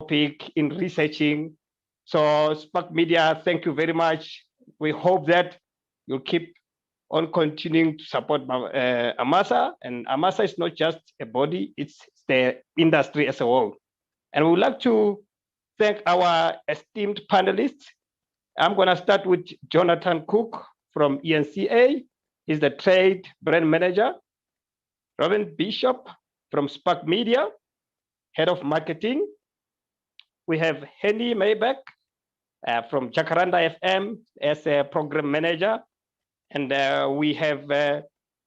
topic, in researching. So Spark Media, thank you very much. We hope that you'll keep on continuing to support Amasa. And Amasa is not just a body, it's the industry as a whole. And we would like to thank our esteemed panelists. I'm going to start with Jonathan Cook from ENCA. He's the trade brand manager. Robin Bishop from Spark Media, head of marketing. We have Henny Maybeck from Jacaranda FM as a program manager. And we have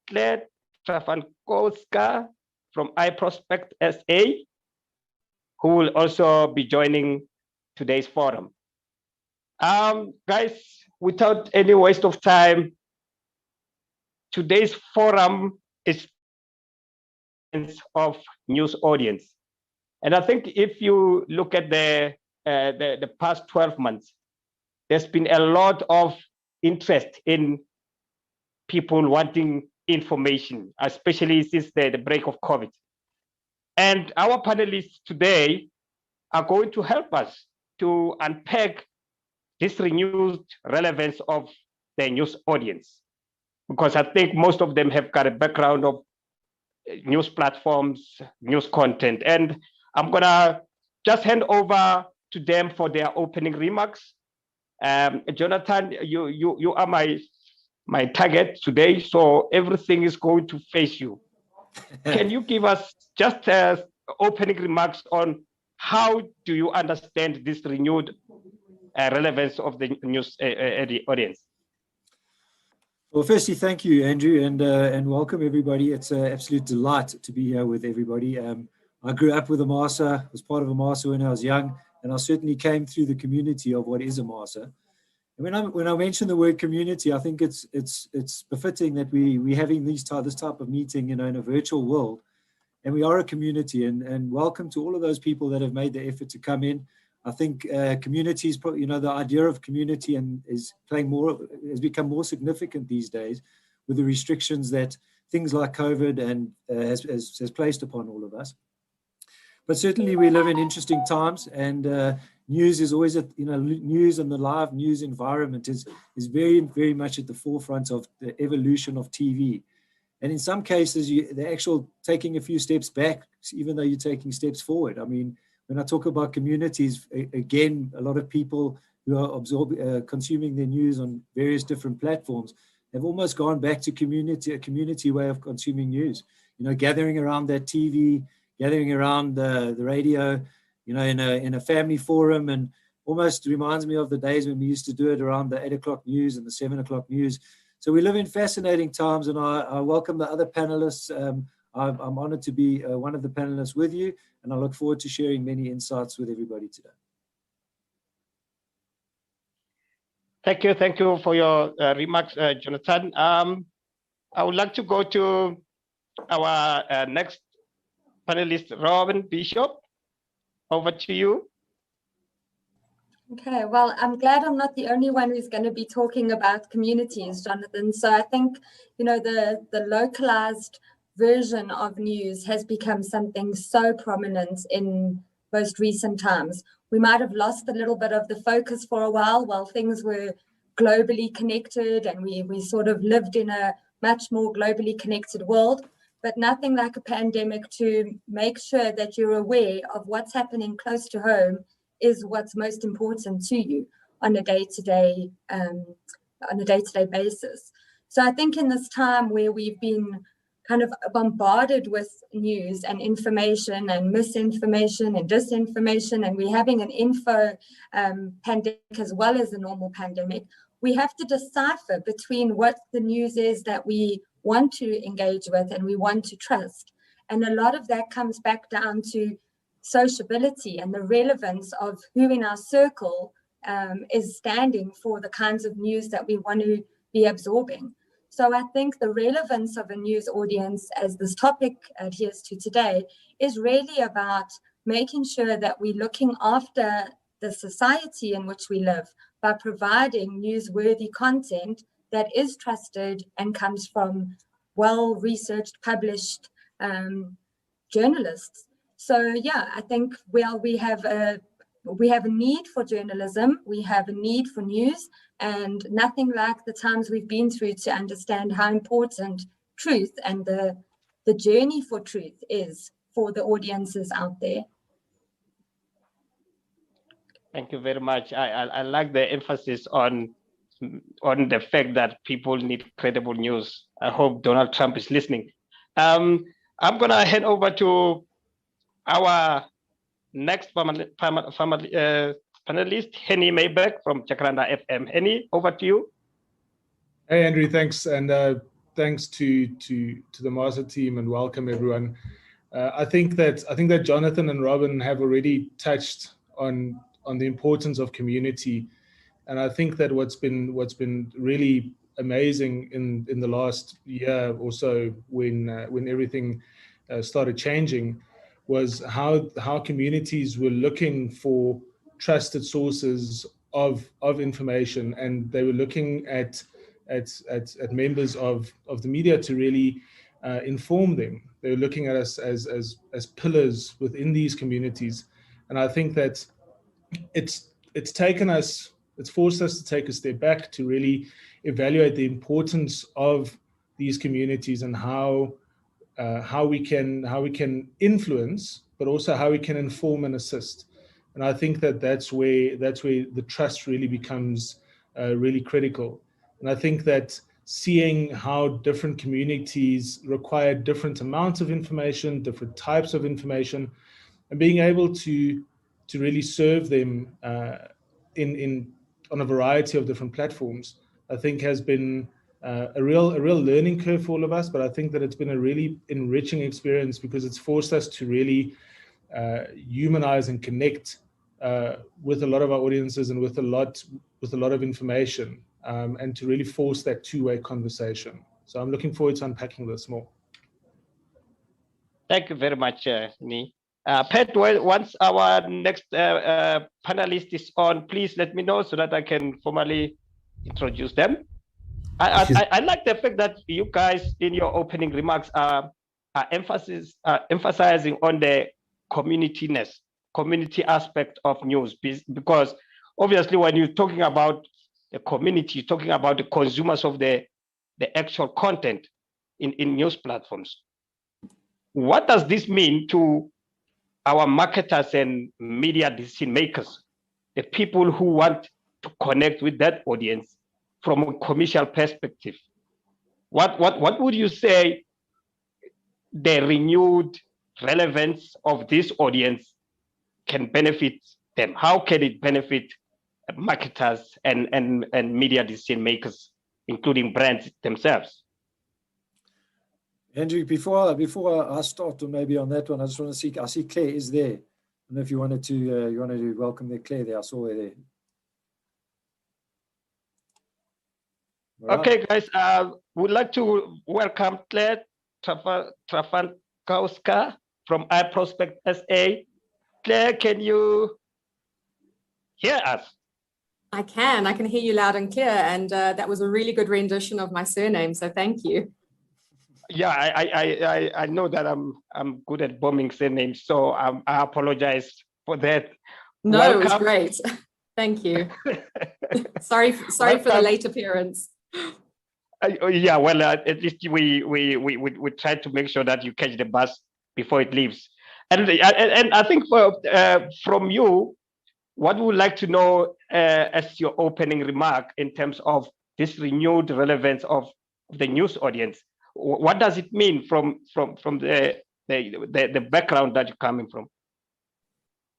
Claire Trafankowska from iProspect SA, who will also be joining today's forum. Guys, without any waste of time, today's forum is of news audience. And I think if you look at the past 12 months, there's been a lot of interest in people wanting information, especially since the break of COVID. And our panelists today are going to help us to unpack this renewed relevance of the news audience, because I think most of them have got a background of news platforms, news content. And I'm gonna just hand over to them for their opening remarks. Jonathan, you are my target today, so everything is going to face you. Can you give us just opening remarks on how do you understand this renewed relevance of the news audience? Well, firstly, thank you, Andrew, and welcome everybody. It's an absolute delight to be here with everybody. I grew up with Amasa, was part of Amasa when I was young, and I certainly came through the community of what is Amasa. And when I mention the word community, I think it's befitting that we're having this type of meeting, in a virtual world, and we are a community. And welcome to all of those people that have made the effort to come in. I think communities, the idea of community has become more significant these days with the restrictions that things like COVID and has placed upon all of us. But certainly we live in interesting times, and news is always news, and the live news environment is very, very much at the forefront of the evolution of TV. And in some cases, the actual taking a few steps back, even though you're taking steps forward. I mean, when I talk about communities, again, a lot of people who are consuming their news on various different platforms have almost gone back to a community way of consuming news. Gathering around that TV, gathering around the radio, in a family forum, and almost reminds me of the days when we used to do it around the 8 o'clock news and the 7 o'clock news. So we live in fascinating times, and I welcome the other panelists. I'm honored to be one of the panelists with you, and I look forward to sharing many insights with everybody today. Thank you for your remarks, Jonathan. I would like to go to our next panelist, Robin Bishop. Over to you. Okay, well, I'm glad I'm not the only one who's going to be talking about communities, Jonathan. So I think, the localized version of news has become something so prominent in most recent times. We might have lost a little bit of the focus for a while things were globally connected, and we sort of lived in a much more globally connected world. But nothing like a pandemic to make sure that you're aware of what's happening close to home is what's most important to you on a day-to-day basis. So I think in this time where we've been kind of bombarded with news and information and misinformation and disinformation, and we're having an info pandemic as well as a normal pandemic, we have to decipher between what the news is that we want to engage with and we want to trust. And a lot of that comes back down to sociability and the relevance of who in our circle is standing for the kinds of news that we want to be absorbing. So I think the relevance of a news audience, as this topic adheres to today, is really about making sure that we're looking after the society in which we live by providing newsworthy content that is trusted and comes from well-researched, published journalists. So yeah, I think we have a we have a need for journalism, we have a need for news, and nothing like the times we've been through to understand how important truth and the journey for truth is for the audiences out there. Thank you very much. I like the emphasis on the fact that people need credible news. I hope Donald Trump is listening. I'm going to hand over to our next panelist, Henny Maybeck from Jacaranda FM. Henny, over to you. Hey, Andrew, thanks. And thanks to the MASA team, and welcome everyone. I think that Jonathan and Robin have already touched on the importance of community. And I think that what's been really amazing in the last year or so, when everything started changing, was how communities were looking for trusted sources of information, and they were looking at members of the media to really inform them. They were looking at us as pillars within these communities, and I think that it's forced us to take a step back to really evaluate the importance of these communities and how we can influence, but also how we can inform and assist. And I think that's where the trust really becomes really critical. And I think that seeing how different communities require different amounts of information, different types of information, and being able to really serve them on a variety of different platforms, I think has been a real learning curve for all of us. But I think that it's been a really enriching experience, because it's forced us to really humanize and connect with a lot of our audiences and with a lot of information, and to really force that two-way conversation. So I'm looking forward to unpacking this more. Thank you very much, Ni. Pat, once our next panelist is on, please let me know so that I can formally introduce them. I like the fact that you guys, in your opening remarks, are emphasizing on the community aspect of news, because obviously when you're talking about the community, you're talking about the consumers of the actual content in news platforms. What does this mean to our marketers and media decision makers, the people who want to connect with that audience from a commercial perspective? What would you say the renewed relevance of this audience can benefit them? How can it benefit marketers and media decision makers, including brands themselves? Andrew, before I start, or maybe on that one, I just want to see. I see Claire is there. I don't know if you wanted to welcome the Claire there. I saw her there. All okay, right. Guys. We'd like to welcome Claire Trafankowska from iProspect SA. Claire, can you hear us? I can hear you loud and clear, and that was a really good rendition of my surname, so thank you. Yeah, I know that I'm good at bombing surnames, so I apologize for that. No, welcome. It was great. Thank you. sorry for the late appearance. Yeah, well, at least we try to make sure that you catch the bus before it leaves. And I think from you, what we would like to know as your opening remark in terms of this renewed relevance of the news audience. What does it mean from the background that you're coming from?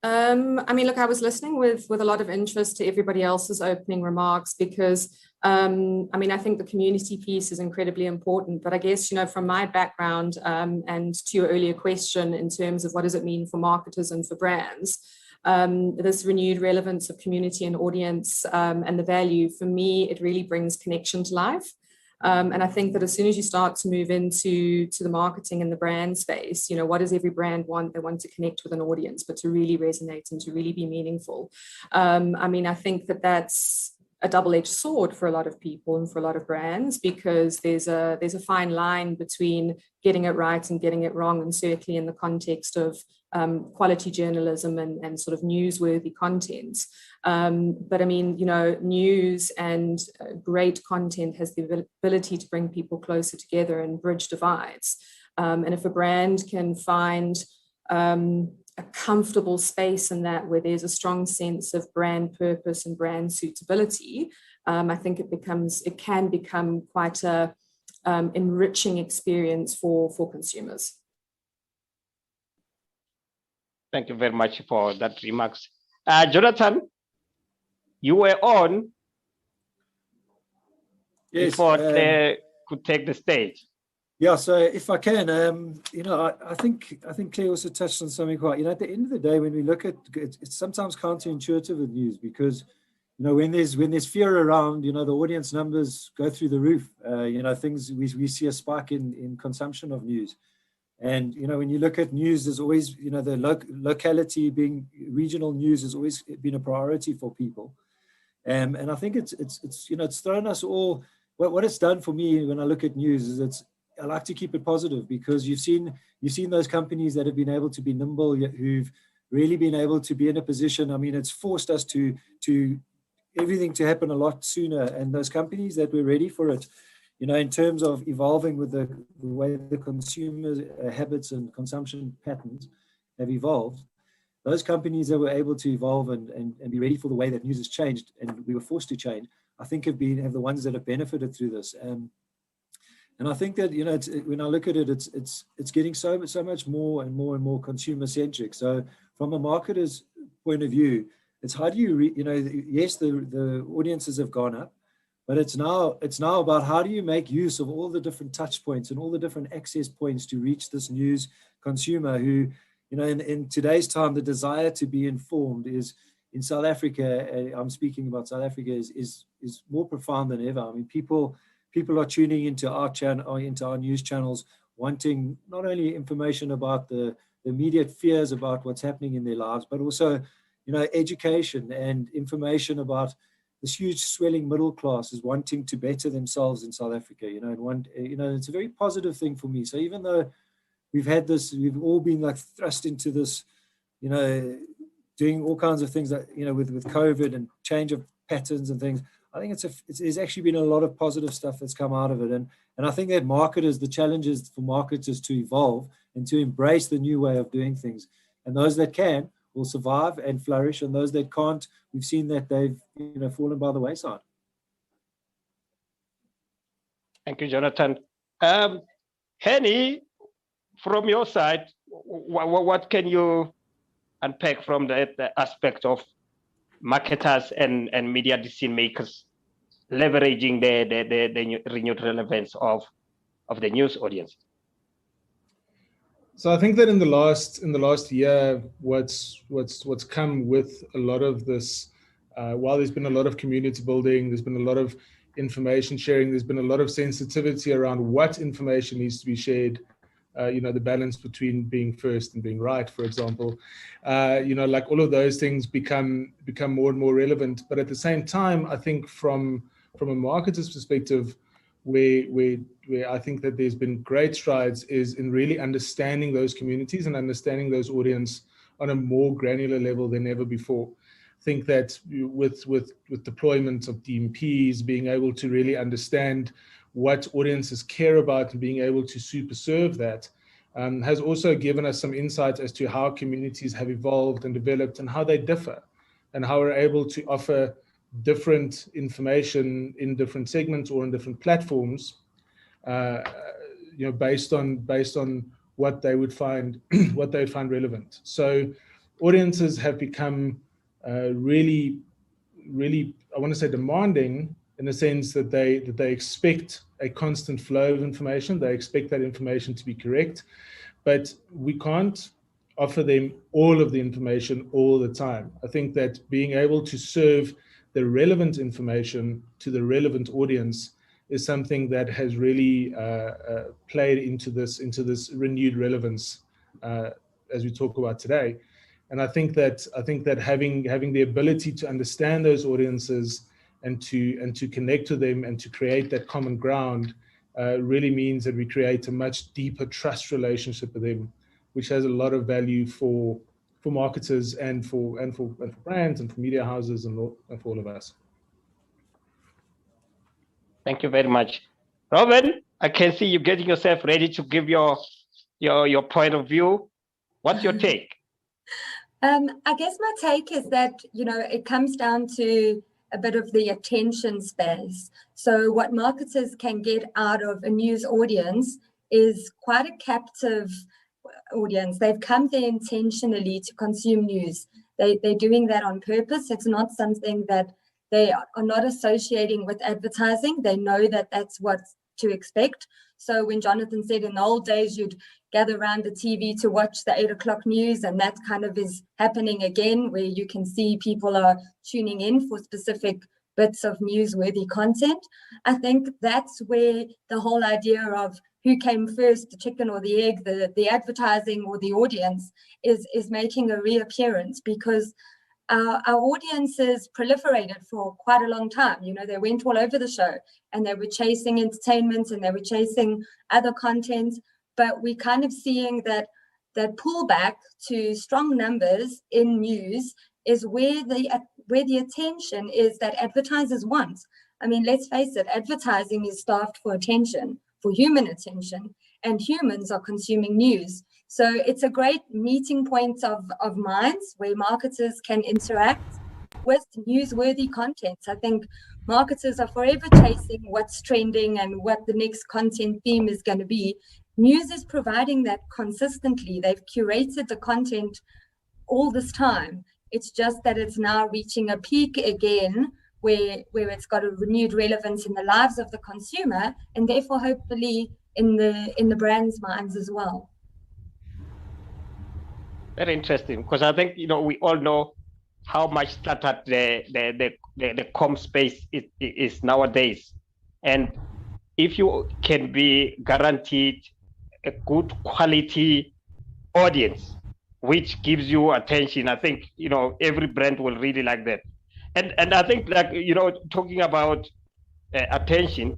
I mean, look, I was listening with a lot of interest to everybody else's opening remarks, because I mean, I think the community piece is incredibly important. But I guess, from my background and to your earlier question in terms of what does it mean for marketers and for brands, this renewed relevance of community and audience and the value, for me, it really brings connection to life. And I think that as soon as you start to move into the marketing and the brand space, what does every brand want? They want to connect with an audience, but to really resonate and to really be meaningful. I mean, I think that's a double-edged sword for a lot of people and for a lot of brands, because there's a fine line between getting it right and getting it wrong, and certainly in the context of quality journalism and sort of newsworthy content. But I mean, you know, news and great content has the ability to bring people closer together and bridge divides. And if a brand can find a comfortable space in that, where there's a strong sense of brand purpose and brand suitability, I think it can become quite a enriching experience for consumers. Thank you very much for that remarks. Jonathan, you were on before Claire could take the stage. Yeah, so if I can, you know, I think Claire also touched on something quite, you know, at the end of the day, when we look at it's sometimes counterintuitive with news, because, you know, when there's fear around, you know, the audience numbers go through the roof. You know, we see a spike in consumption of news. And, you know, when you look at news, there's always, you know, the locality being regional news has always been a priority for people. And I think it's you know, it's thrown us all, what it's done for me when I look at news is I like to keep it positive, because you've seen those companies that have been able to be nimble, who've really been able to be in a position. I mean, it's forced us to everything to happen a lot sooner, and those companies that were ready for it, you know, in terms of evolving with the way the consumer habits and consumption patterns have evolved, those companies that were able to evolve and be ready for the way that news has changed, and we were forced to change, I think have the ones that have benefited through this. And I think that, you know, when I look at it, it's getting so much more and more consumer centric. So from a marketer's point of view, it's how do you, you know, yes, the audiences have gone up, but it's now about how do you make use of all the different touch points and all the different access points to reach this news consumer who, you know, in today's time, the desire to be informed is, in South Africa, I'm speaking about South Africa, is more profound than ever. I mean, people are tuning into our channel, into our news channels, wanting not only information about the immediate fears about what's happening in their lives, but also, you know, education and information about this huge swelling middle class is wanting to better themselves in South Africa. You know, it's a very positive thing for me. So even though we've all been like thrust into this, you know, doing all kinds of things that, you know, with COVID and change of patterns and things, I think there's actually been a lot of positive stuff that's come out of it. And I think that the challenge is for marketers to evolve and to embrace the new way of doing things. And those that can will survive and flourish. And those that can't, we've seen that they've, you know, fallen by the wayside. Thank you, Jonathan. Henny, from your side, what can you unpack from the aspect of marketers and media decision makers leveraging the renewed relevance of the news audience? So I think that in the last year, what's come with a lot of this, while there's been a lot of community building, there's been a lot of information sharing, there's been a lot of sensitivity around what information needs to be shared. You know, the balance between being first and being right, for example, you know, like all of those things become more and more relevant. But at the same time, I think from a marketer's perspective, where I think that there's been great strides is in really understanding those communities and understanding those audience on a more granular level than ever before. I think that with deployment of DMPs, being able to really understand what audiences care about and being able to super serve that has also given us some insight as to how communities have evolved and developed and how they differ, and how we're able to offer different information in different segments or in different platforms, you know, based on what they would find relevant. So audiences have become really, I want to say, demanding, in the sense that they expect a constant flow of information. They expect that information to be correct, but we can't offer them all of the information all the time. I think that being able to serve the relevant information to the relevant audience is something that has really played into this renewed relevance as we talk about today. And I think that having the ability to understand those audiences and to connect to them and to create that common ground really means that we create a much deeper trust relationship with them, which has a lot of value for marketers and for brands and for media houses and for all of us. Thank you very much. Robin, I can see you getting yourself ready to give your point of view. What's your take? I guess my take is that, it comes down to a bit of the attention space. So what marketers can get out of a news audience is quite a captive audience. They've come there intentionally to consume news. They're doing that on purpose. It's not something that they are not associating with advertising. They know that that's what to expect. So when Jonathan said in the old days, you'd gather around the TV to watch the 8 o'clock news, and that kind of is happening again, where you can see people are tuning in for specific bits of newsworthy content. I think that's where the whole idea of who came first, the chicken or the egg, the advertising or the audience is making a reappearance, because our audiences proliferated for quite a long time. They went all over the show and they were chasing entertainment and they were chasing other content, but we're kind of seeing that pullback to strong numbers in news is where the attention is that advertisers want. I mean, let's face it, advertising is starved for attention, for human attention, and humans are consuming news. So it's a great meeting point of minds where marketers can interact with newsworthy content. I think marketers are forever chasing what's trending and what the next content theme is going to be. News is providing that consistently. They've curated the content all this time. It's just that it's now reaching a peak again where it's got a renewed relevance in the lives of the consumer, and therefore hopefully in the brand's minds as well. Very interesting, because I think we all know how much startup the com space is nowadays, and if you can be guaranteed a good quality audience which gives you attention, I think every brand will really like that. And I think, like, talking about attention,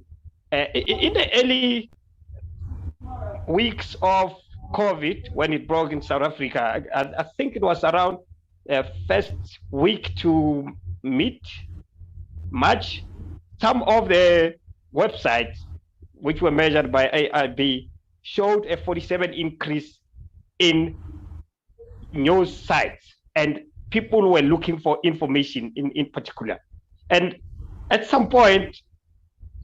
in the early weeks of COVID, when it broke in South Africa, I think it was around first week to mid-March, some of the websites which were measured by AIB showed a 47% increase in news sites, and people were looking for information in particular. And at some point,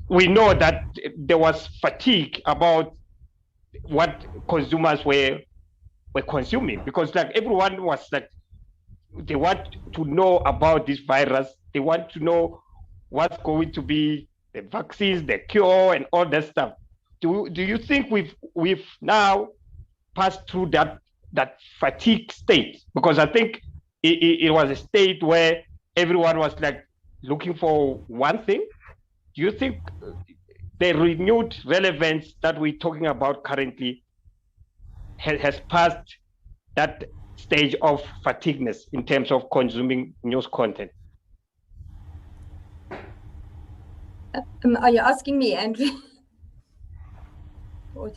we know that there was fatigue about what consumers were consuming, because like everyone was like, they want to know about this virus. They want to know what's going to be the vaccines, the cure, and all that stuff. Do you think we've now passed through that fatigue state? Because I think it was a state where everyone was like looking for one thing. Do you think the renewed relevance that we're talking about currently has passed that stage of fatigueness in terms of consuming news content? Are you asking me, Andrew?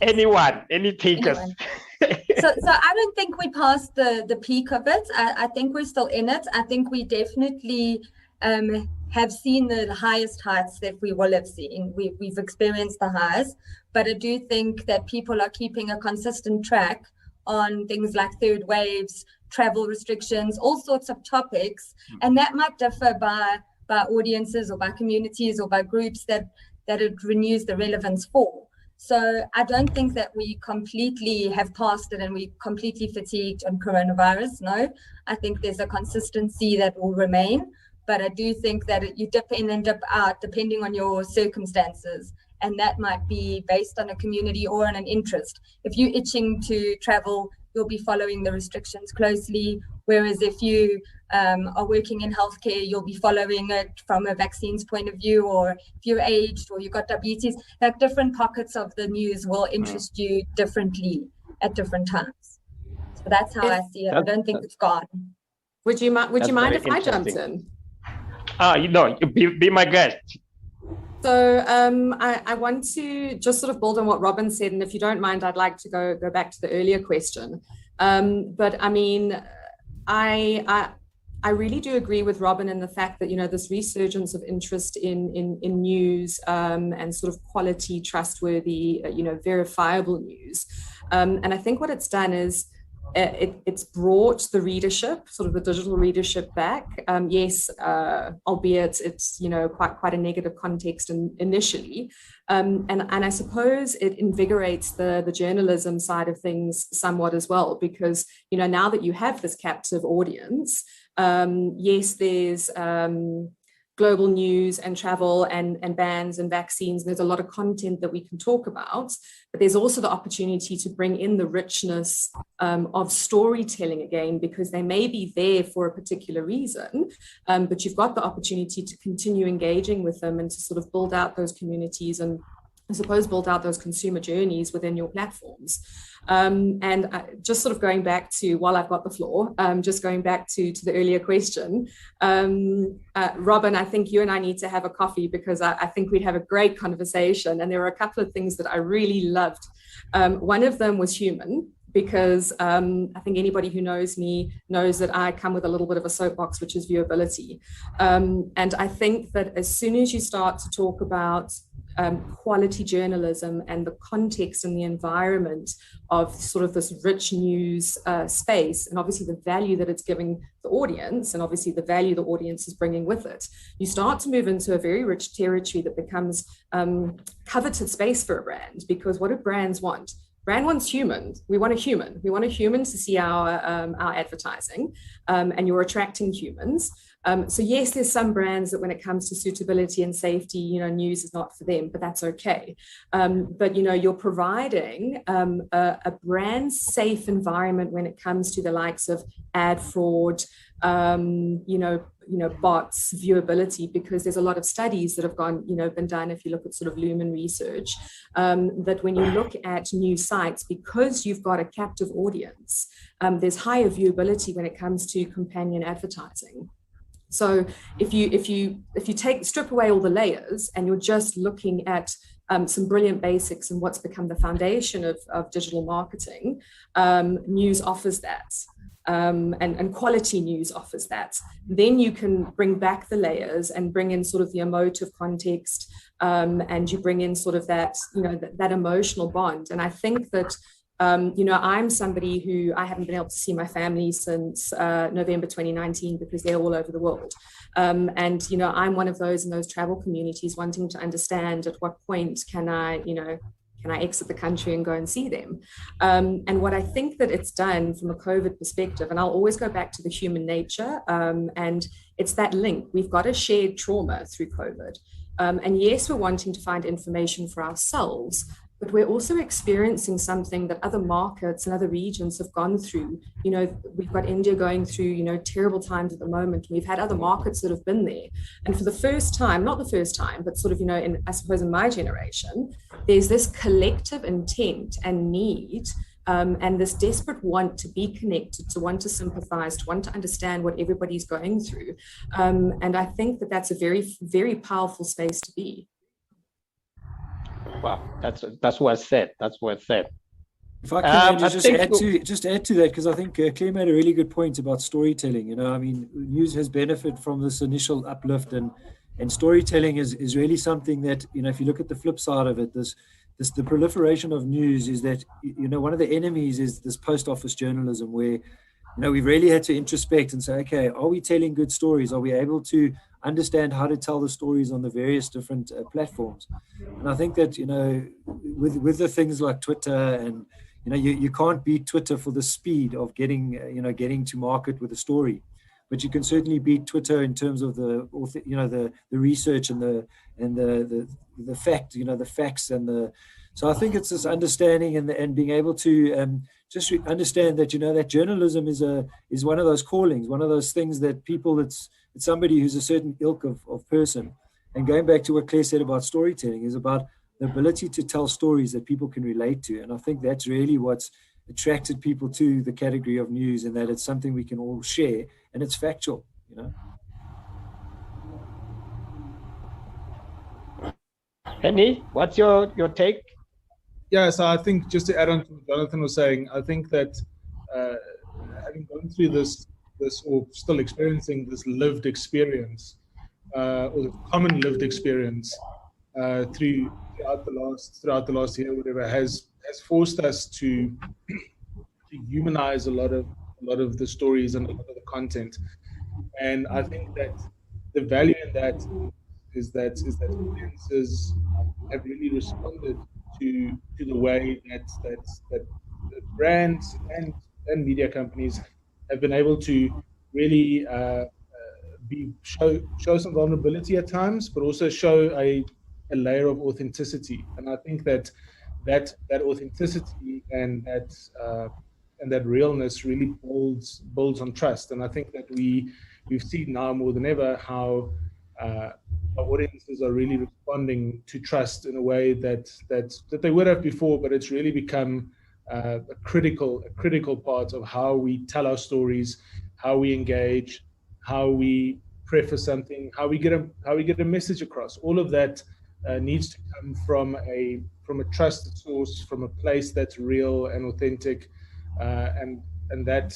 Anyone, any takers? So I don't think we passed the peak of it. I think we're still in it. I think we definitely have seen the highest heights that we will have seen. We've experienced the highs, but I do think that people are keeping a consistent track on things like third waves, travel restrictions, all sorts of topics, and that might differ by audiences or by communities or by groups that it renews the relevance for. So I don't think that we completely have passed it and we completely fatigued on coronavirus. No, I think there's a consistency that will remain, but I do think that you dip in and dip out depending on your circumstances. And that might be based on a community or on an interest. If you're itching to travel, you'll be following the restrictions closely. Whereas if you are working in healthcare, you'll be following it from a vaccines point of view, or if you're aged or you've got diabetes, like different pockets of the news will interest you differently at different times. So that's how I see it. I don't think it's gone. Would you mind if I jumped in? Be my guest. So I want to just sort of build on what Robin said, and if you don't mind, I'd like to go back to the earlier question. But I mean, I really do agree with Robin in the fact that, you know, this resurgence of interest in news and sort of quality, trustworthy, you know, verifiable news. And I think what it's done is it's brought the readership, sort of the digital readership back. Yes, albeit it's, you know, quite a negative context initially. And I suppose it invigorates the journalism side of things somewhat as well, because, you know, now that you have this captive audience, yes, there's global news and travel and bans and vaccines. And there's a lot of content that we can talk about, but there's also the opportunity to bring in the richness of storytelling again, because they may be there for a particular reason, but you've got the opportunity to continue engaging with them and to sort of build out those communities and, I suppose, build out those consumer journeys within your platforms. And just sort of going back to, while I've got the floor, just going back to the earlier question, Robin, I think you and I need to have a coffee, because I think we'd have a great conversation. And there were a couple of things that I really loved. One of them was human, because I think anybody who knows me knows that I come with a little bit of a soapbox, which is viewability. And I think that as soon as you start to talk about quality journalism and the context and the environment of sort of this rich news space, and obviously the value that it's giving the audience, and obviously the value the audience is bringing with it, you start to move into a very rich territory that becomes coveted space for a brand. Because what do brands want? Brand wants humans. We want a human. We want a human to see our advertising, and you're attracting humans. So yes, there's some brands that when it comes to suitability and safety, you know, news is not for them, but that's okay. But, you know, you're providing a brand safe environment when it comes to the likes of ad fraud, you know, bots, viewability, because there's a lot of studies that have been done, if you look at sort of Lumen research, that when you look at new sites, because you've got a captive audience, there's higher viewability when it comes to companion advertising. So if you strip away all the layers and you're just looking at some brilliant basics and what's become the foundation of digital marketing, news offers that. And quality news offers that. Then you can bring back the layers and bring in sort of the emotive context, and you bring in sort of that, you know, that emotional bond. And I think that, you know, I'm somebody who I haven't been able to see my family since November 2019, because they're all over the world. And, you know, I'm one of those in those travel communities wanting to understand at what point can I exit the country and go and see them? And what I think that it's done from a COVID perspective, and I'll always go back to the human nature, and it's that link. We've got a shared trauma through COVID. And yes, we're wanting to find information for ourselves, but we're also experiencing something that other markets and other regions have gone through. You know, we've got India going through, you know, terrible times at the moment. We've had other markets that have been there. And for the first time, not the first time, but sort of, you know, I suppose in my generation, there's this collective intent and need, and this desperate want to be connected, to want to sympathize, to want to understand what everybody's going through. And I think that that's a very, very powerful space to be. Wow, that's well said. That's well said. If I can just add to that, because I think Claire made a really good point about storytelling. You know, I mean, news has benefited from this initial uplift, and storytelling is really something that, you know, if you look at the flip side of it, the proliferation of news is that, you know, one of the enemies is this post office journalism, where, you know, we've really had to introspect and say, okay, are we telling good stories? Are we able to understand how to tell the stories on the various different platforms? And I think that, you know, with the things like Twitter, and, you know, you can't beat Twitter for the speed of getting to market with a story, but you can certainly beat Twitter in terms of the research and the fact, you know, the facts and the. So I think it's this understanding and being able to just understand that, you know, that journalism is one of those callings, one of those things that people, it's somebody who's a certain ilk of person. And going back to what Claire said about storytelling, is about the ability to tell stories that people can relate to. And I think that's really what's attracted people to the category of news, and that it's something we can all share, and it's factual, you know. Henny, what's your take? Yeah, so I think just to add on to what Jonathan was saying, I think that having gone through this or still experiencing this lived experience, or the common lived experience throughout the last year, whatever, has forced us to humanize a lot of the stories and a lot of the content. And I think that the value in that is that audiences have really responded to the way that brands and media companies have been able to really show some vulnerability at times, but also show a layer of authenticity. And I think that authenticity and that realness really builds on trust. And I think that we've seen now more than ever how our audiences are really responding to trust in a way that they would have before, but it's really become a critical part of how we tell our stories, how we engage, how we preface something, how we get a message across. All of that needs to come from a trusted source, from a place that's real and authentic, and that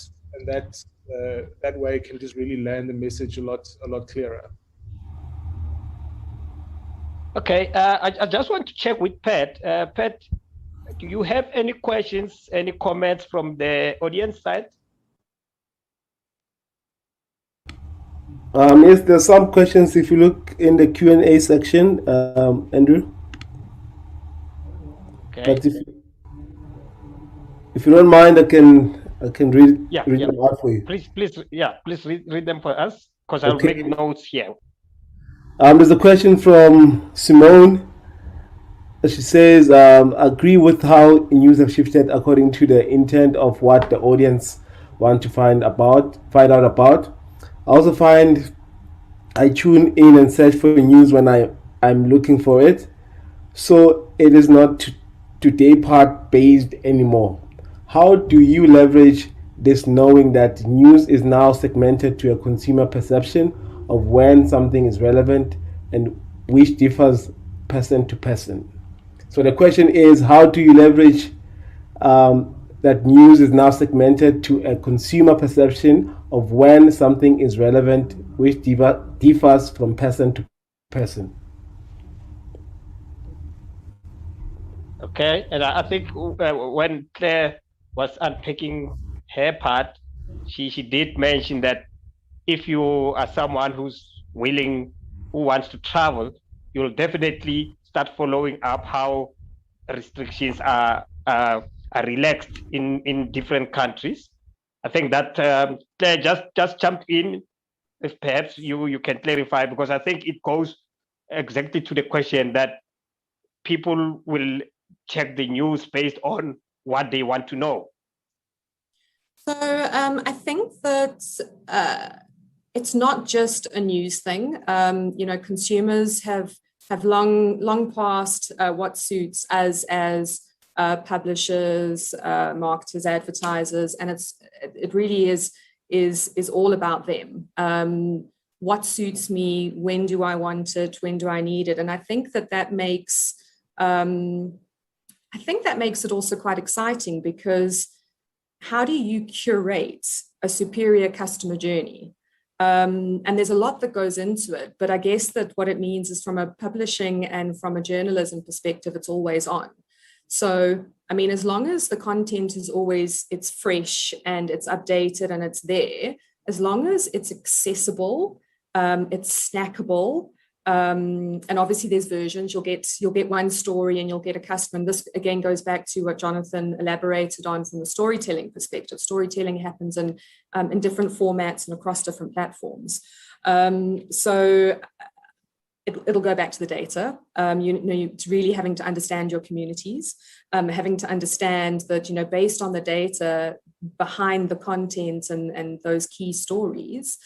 way can just really land the message a lot clearer. Okay, I just want to check with Pat. Pat, do you have any questions, any comments from the audience side? Yes, there's some questions if you look in the Q&A section, Andrew. Okay. But if you don't mind, I can read them out for you. Please read them for us, because I'll make notes here. There's a question from Simone. She says, agree with how news have shifted according to the intent of what the audience want to find out about. I also find I tune in and search for news when I'm looking for it. So it is not today part based anymore. How do you leverage this, knowing that news is now segmented to a consumer perception of when something is relevant and which differs person to person? So the question is, how do you leverage that news is now segmented to a consumer perception of when something is relevant, which differs from person to person? Okay, and I think when Claire was unpacking her part, she did mention that if you are someone who wants to travel, you'll definitely start following up how restrictions are relaxed in different countries. I think that Claire just jumped in. If perhaps you can clarify, because I think it goes exactly to the question that people will check the news based on what they want to know. So I think that it's not just a news thing. Consumers have long passed what suits as publishers, marketers, advertisers, and it really is all about them. What suits me? When do I want it? When do I need it? And I think that makes it also quite exciting, because how do you curate a superior customer journey? And there's a lot that goes into it, but I guess that what it means is, from a publishing and from a journalism perspective, it's always on. So, I mean, as long as the content is it's fresh and it's updated and it's there, as long as it's accessible, it's snackable, and obviously there's versions. You'll get one story and you'll get a custom. And this again goes back to what Jonathan elaborated on from the storytelling perspective. Storytelling happens in different formats and across different platforms. So it'll go back to the data. It's really having to understand your communities, having to understand that, based on the data behind the content and those key stories,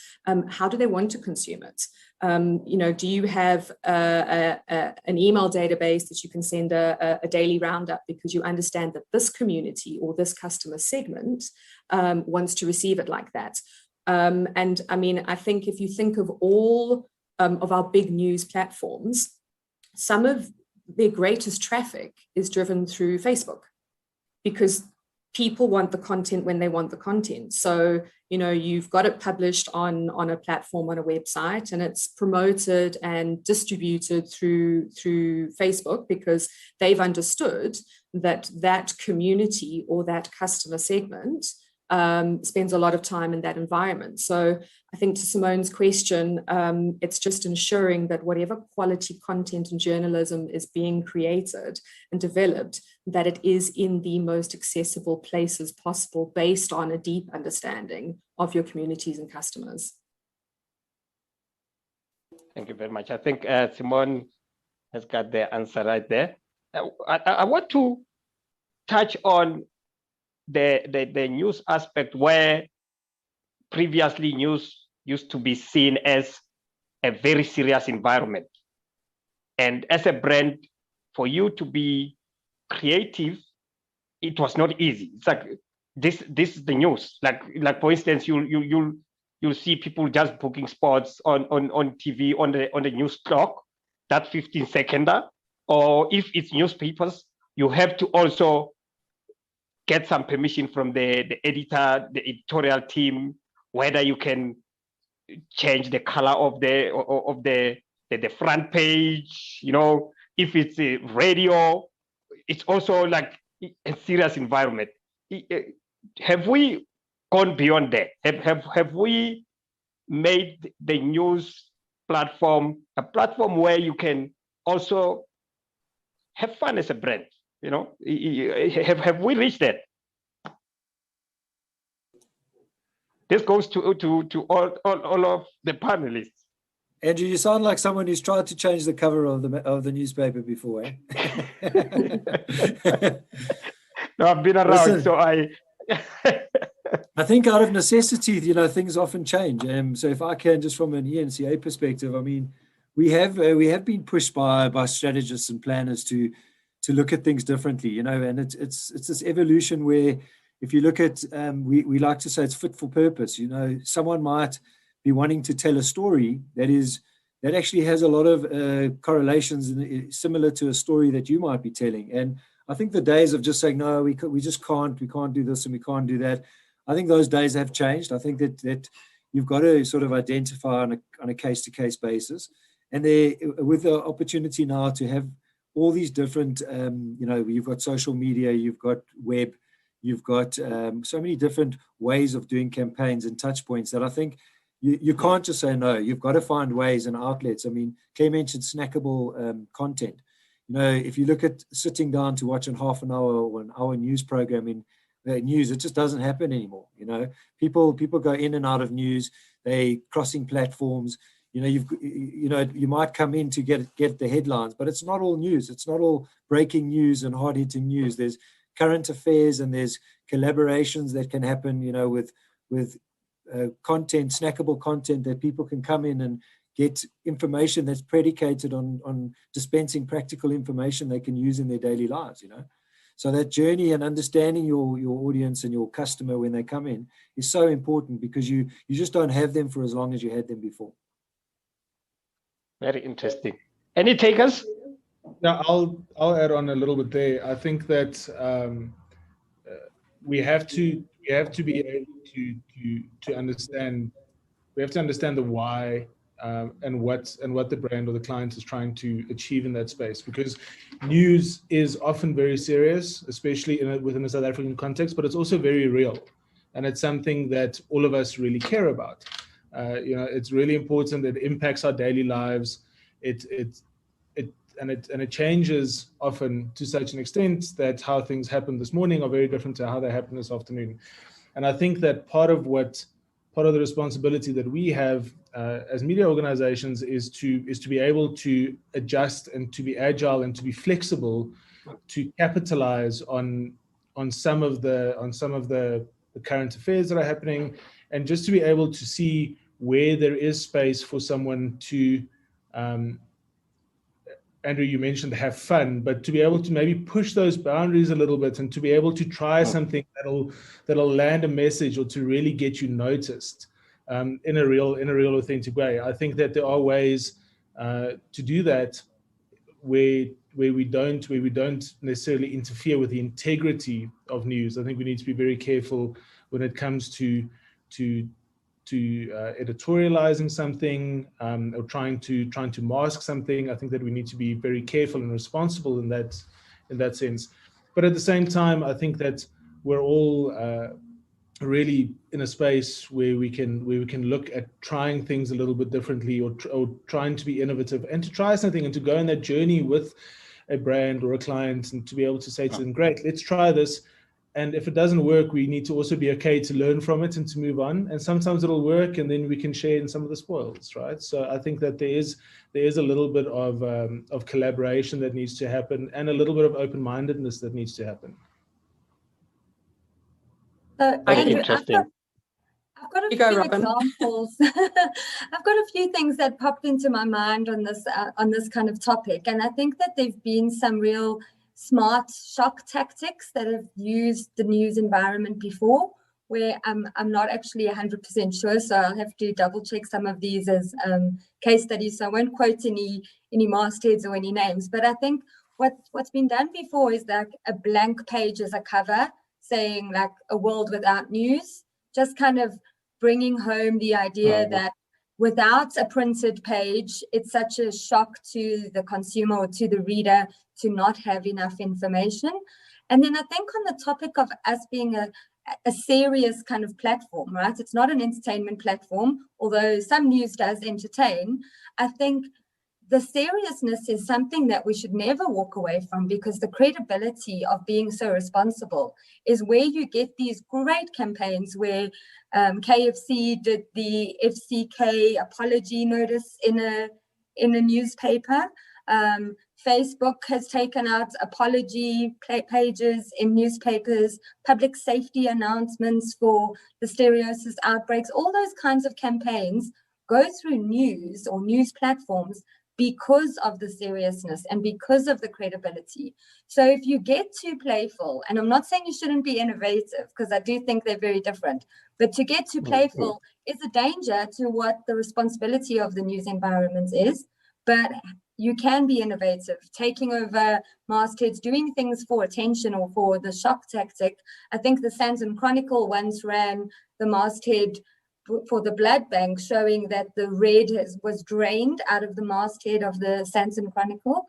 how do they want to consume it? Do you have an email database that you can send a daily roundup because you understand that this community or this customer segment wants to receive it like that? And I mean, I think if you think of all of our big news platforms, some of their greatest traffic is driven through Facebook, because people want the content when they want the content. So, you know, you've got it published on a platform, on a website, and it's promoted and distributed through Facebook, because they've understood that community or that customer segment spends a lot of time in that environment. So I think, to Simone's question, it's just ensuring that whatever quality content and journalism is being created and developed, that it is in the most accessible places possible, based on a deep understanding of your communities and customers. Thank you very much. I think Simone has got the answer right there. I want to touch on the news aspect, where previously news used to be seen as a very serious environment. And as a brand, for you to be creative, it was not easy. It's like this is the news. Like for instance, you'll see people just booking spots on TV on the news clock, that 15-seconder. Or if it's newspapers, you have to also get some permission from the editor, the editorial team, whether you can change the color of the front page. You know, if it's a radio, it's also like a serious environment. Have we gone beyond that? Have we made the news platform a platform where you can also have fun as a brand? You know, have we reached that? This goes to all of the panelists. Andrew, you sound like someone who's tried to change the cover of the newspaper before, eh? No, I've been around. Listen, so I think out of necessity, you know, things often change. So if I can, just from an ENCA perspective, I mean, we have been pushed by strategists and planners to look at things differently, you know, and it's this evolution where, if you look at, we like to say it's fit for purpose. You know, someone might be wanting to tell a story that actually has a lot of correlations similar to a story that you might be telling. And I think the days of just saying, no, we just can't do this and we can't do that, I think those days have changed. I think that you've got to sort of identify on a case-to-case basis. And with the opportunity now to have all these different, you know, you've got social media, you've got web, you've got so many different ways of doing campaigns and touch points, that I think you can't just say no. You've got to find ways and outlets. I mean, Kay mentioned snackable content. You know, if you look at sitting down to watch a half an hour or an hour news program in news, it just doesn't happen anymore. You know, people go in and out of news. They crossing platforms. You know, you might come in to get the headlines, but it's not all news. It's not all breaking news and hard-hitting news. There's current affairs and there's collaborations that can happen, you know, with content, snackable content, that people can come in and get information that's predicated on dispensing practical information they can use in their daily lives, you know. So that journey and understanding your audience and your customer when they come in is so important, because you just don't have them for as long as you had them before. Very interesting. Any takers? Yeah, I'll add on a little bit there. I think that we have to be able to understand. We have to understand the why and what the brand or the client is trying to achieve in that space, because news is often very serious, especially within a South African context, but it's also very real, and it's something that all of us really care about. You know, it's really important. It impacts our daily lives. It changes often to such an extent that how things happen this morning are very different to how they happen this afternoon. And I think that part of the responsibility that we have as media organizations is to be able to adjust and to be agile and to be flexible, to capitalize on some of the current affairs that are happening, and just to be able to see where there is space for someone to, Andrew, you mentioned have fun, but to be able to maybe push those boundaries a little bit and to be able to try something that'll land a message or to really get you noticed in a real authentic way. I think that there are ways to do that where we don't necessarily interfere with the integrity of news. I think we need to be very careful when it comes to editorializing something, or trying to mask something. I think that we need to be very careful and responsible in that sense. But at the same time, I think that we're all really in a space where we can look at trying things a little bit differently, or trying to be innovative and to try something and to go on that journey with a brand or a client, and to be able to say to them, great, let's try this. And if it doesn't work, we need to also be okay to learn from it and to move on. And sometimes it'll work, and then we can share in some of the spoils, right? So I think that there is a little bit of collaboration that needs to happen, and a little bit of open-mindedness that needs to happen. So, Andrew, interesting. I've got a few examples. I've got a few things that popped into my mind on this kind of topic, and I think that there've been some real smart shock tactics that have used the news environment before, where I'm not actually 100% sure, so I'll have to double check some of these as case studies. So I won't quote any mastheads or any names, but I think what's been done before is like a blank page as a cover, saying like a world without news, just kind of bringing home the idea that without a printed page, it's such a shock to the consumer or to the reader to not have enough information. And then I think on the topic of us being a serious kind of platform, right? It's not an entertainment platform, although some news does entertain. I think the seriousness is something that we should never walk away from, because the credibility of being so responsible is where you get these great campaigns where KFC did the FCK apology notice in a newspaper. Facebook has taken out apology pages in newspapers, public safety announcements for listeriosis outbreaks. All those kinds of campaigns go through news or news platforms because of the seriousness and because of the credibility. So if you get too playful, and I'm not saying you shouldn't be innovative, because I do think they're very different, but to get too playful is a danger to what the responsibility of the news environment is. But you can be innovative, taking over mastheads, doing things for attention or for the shock tactic. I think the Sanson Chronicle once ran the masthead for the blood bank, showing that the red was drained out of the masthead of the Sanson Chronicle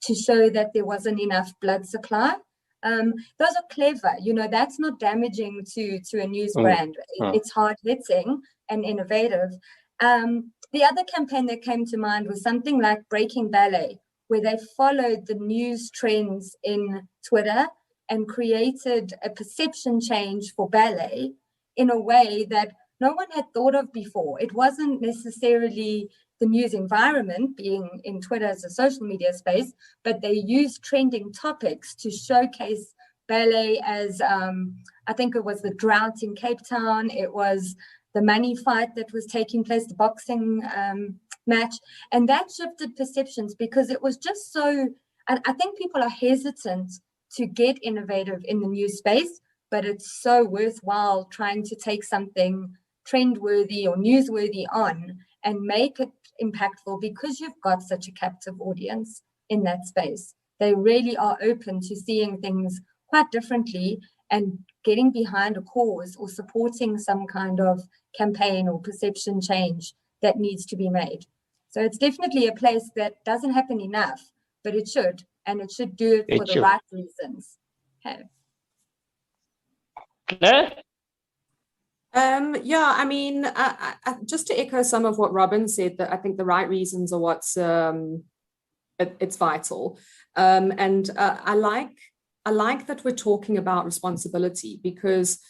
to show that there wasn't enough blood supply. Those are clever, that's not damaging to a news brand. It's hard hitting and innovative. The other campaign that came to mind was something like Breaking Ballet, where they followed the news trends in Twitter and created a perception change for ballet in a way that no one had thought of before. It wasn't necessarily the news environment being in Twitter as a social media space, but they used trending topics to showcase ballet as, I think it was the drought in Cape Town, it was the money fight that was taking place, the boxing match. And that shifted perceptions because it was just so, and I think people are hesitant to get innovative in the news space, but it's so worthwhile trying to take something trend-worthy or newsworthy on and make it impactful, because you've got such a captive audience in that space. They really are open to seeing things quite differently and getting behind a cause or supporting some kind of campaign or perception change that needs to be made. So it's definitely a place that doesn't happen enough, but it should, and it should do it for the right reasons. Okay. Claire? Yeah, I mean, just to echo some of what Robin said, that I think the right reasons are what's it's vital. And I like that we're talking about responsibility, because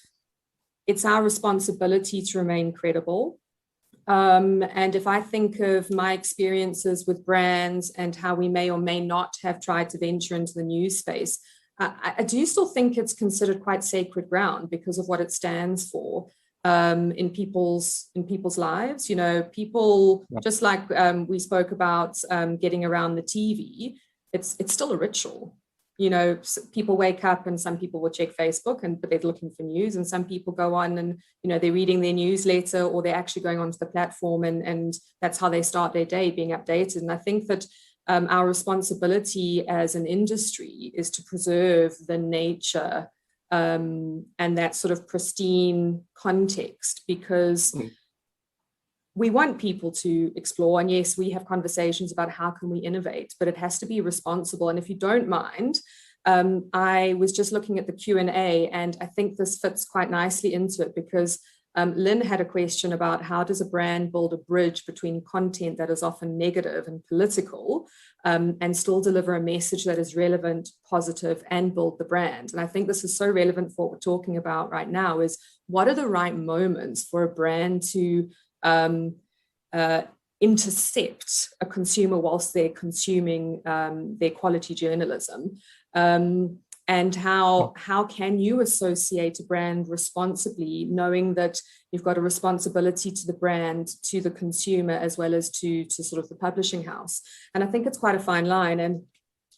it's our responsibility to remain credible. And if I think of my experiences with brands and how we may or may not have tried to venture into the news space, I do still think it's considered quite sacred ground because of what it stands for in people's lives. People, just like we spoke about getting around the TV, it's still a ritual. People wake up and some people will check Facebook but they're looking for news, and some people go on and they're reading their newsletter, or they're actually going onto the platform and that's how they start their day, being updated. And I think that our responsibility as an industry is to preserve the nature and that sort of pristine context, because we want people to explore. And yes, we have conversations about how can we innovate, but it has to be responsible. And if you don't mind, I was just looking at the Q&A, and I think this fits quite nicely into it, because Lynn had a question about how does a brand build a bridge between content that is often negative and political and still deliver a message that is relevant, positive, and build the brand. And I think this is so relevant for what we're talking about right now, is what are the right moments for a brand to intercept a consumer whilst they're consuming their quality journalism, and how can you associate a brand responsibly, knowing that you've got a responsibility to the brand, to the consumer, as well as to sort of the publishing house. And I think it's quite a fine line. And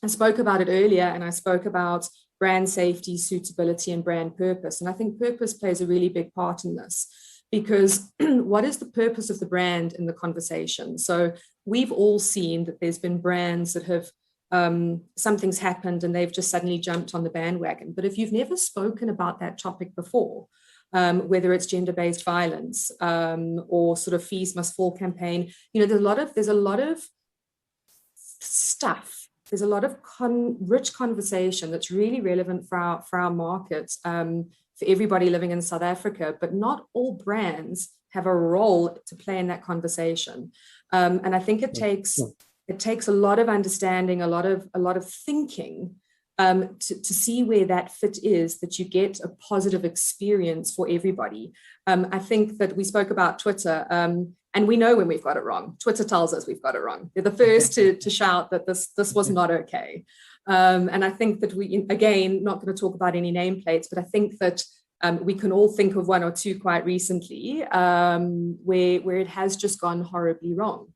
I spoke about it earlier, and I spoke about brand safety, suitability, and brand purpose. And I think purpose plays a really big part in this, because what is the purpose of the brand in the conversation? So we've all seen that there's been brands that have, something's happened and they've just suddenly jumped on the bandwagon. But if you've never spoken about that topic before, whether it's gender-based violence or sort of Fees Must Fall campaign, there's a lot of stuff. There's a lot of rich conversation that's really relevant for our markets, for everybody living in South Africa, but not all brands have a role to play in that conversation. And I think it takes a lot of understanding, a lot of thinking to see where that fit is, that you get a positive experience for everybody. I think that we spoke about Twitter, and we know when we've got it wrong. Twitter tells us we've got it wrong. They're the first to shout that this was not okay. And I think that we, again, not going to talk about any nameplates, but I think that we can all think of one or two quite recently where it has just gone horribly wrong.